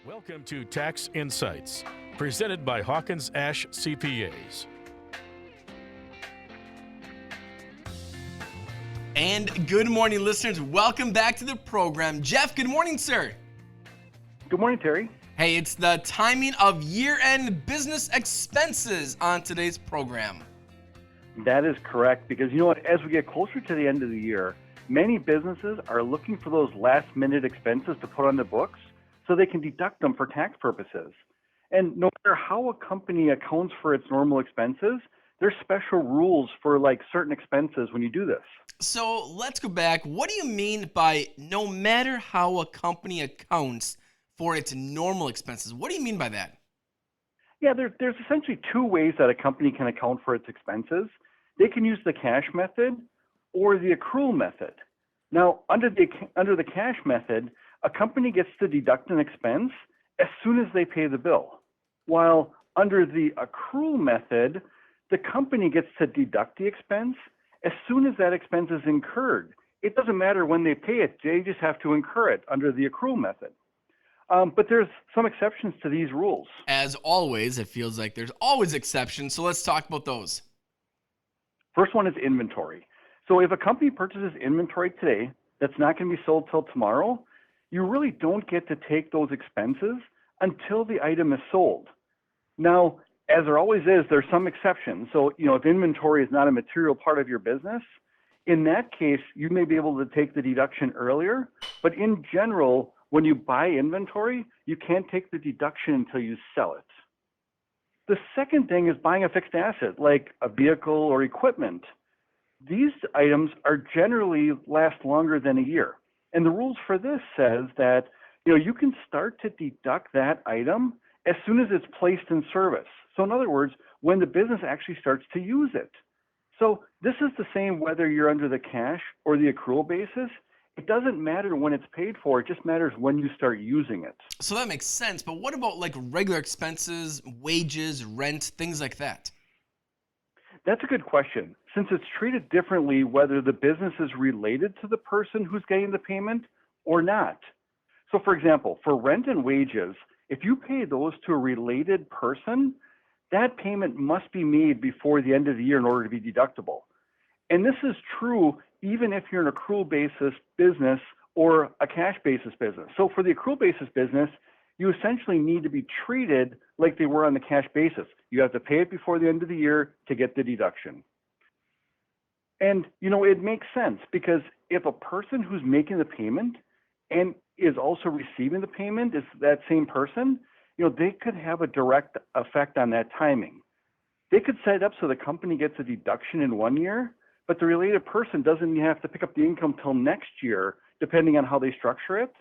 Welcome to Tax Insights, presented by Hawkins Ash CPAs. And good morning, listeners. Welcome back to the program. Jeff, good morning, sir. Good morning, Terry. Hey, it's the timing of year-end business expenses on today's program. That is correct, because you know what, as we get closer to the end of the year, many businesses are looking for those last-minute expenses to put on the books so they can deduct them for tax purposes. And no matter how a company accounts for its normal expenses, there's special rules for certain expenses when you do this. So let's go back. What do you mean by no matter how a company accounts for its normal expenses? What do you mean by that? Yeah, there's essentially two ways that a company can account for its expenses. They can use the cash method or the accrual method. Now, under the cash method, a company gets to deduct an expense as soon as they pay the bill, while under the accrual method, the company gets to deduct the expense as soon as that expense is incurred. It doesn't matter when they pay it, they just have to incur it under the accrual method. But there's some exceptions to these rules. As always, it feels like there's always exceptions, so let's talk about those. First one is inventory. So if a company purchases inventory today that's not going to be sold till tomorrow, you really don't get to take those expenses until the item is sold. Now, as there always is, there's some exceptions. So, if inventory is not a material part of your business, in that case, you may be able to take the deduction earlier. But in general, when you buy inventory, you can't take the deduction until you sell it. The second thing is buying a fixed asset, like a vehicle or equipment. These items are generally last longer than a year. And the rules for this says that, you can start to deduct that item as soon as it's placed in service. So in other words, when the business actually starts to use it. So this is the same whether you're under the cash or the accrual basis. It doesn't matter when it's paid for, it just matters when you start using it. So that makes sense, but what about regular expenses, wages, rent, things like that? That's a good question. Since it's treated differently whether the business is related to the person who's getting the payment or not. So for example, for rent and wages, if you pay those to a related person, that payment must be made before the end of the year in order to be deductible. And this is true even if you're an accrual basis business or a cash basis business. So for the accrual basis business, you essentially need to be treated like they were on the cash basis. You have to pay it before the end of the year to get the deduction. And, it makes sense because if a person who's making the payment and is also receiving the payment is that same person, they could have a direct effect on that timing. They could set it up so the company gets a deduction in 1 year, but the related person doesn't have to pick up the income till next year, depending on how they structure it.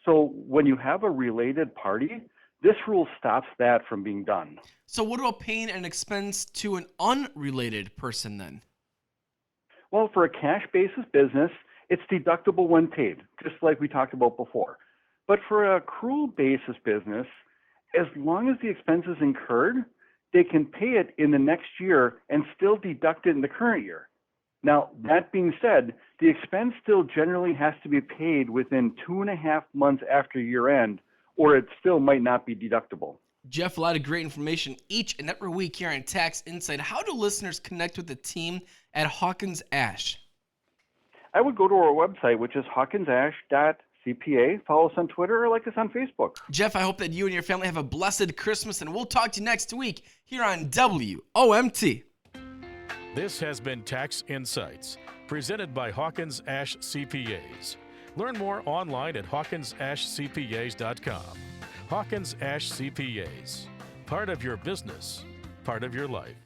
So when you have a related party, this rule stops that from being done. So what about paying an expense to an unrelated person then? Well, for a cash basis business, it's deductible when paid, just like we talked about before. But for an accrual basis business, as long as the expense is incurred, they can pay it in the next year and still deduct it in the current year. Now, that being said, the expense still generally has to be paid within 2.5 months after year end, or it still might not be deductible. Jeff, a lot of great information each and every week here on Tax Insight. How do listeners connect with the team at Hawkins Ash? I would go to our website, which is hawkinsash.cpa. Follow us on Twitter or like us on Facebook. Jeff, I hope that you and your family have a blessed Christmas, and we'll talk to you next week here on WOMT. This has been Tax Insights, presented by Hawkins Ash CPAs. Learn more online at hawkinsashcpas.com. Hawkins Ash CPAs, part of your business, part of your life.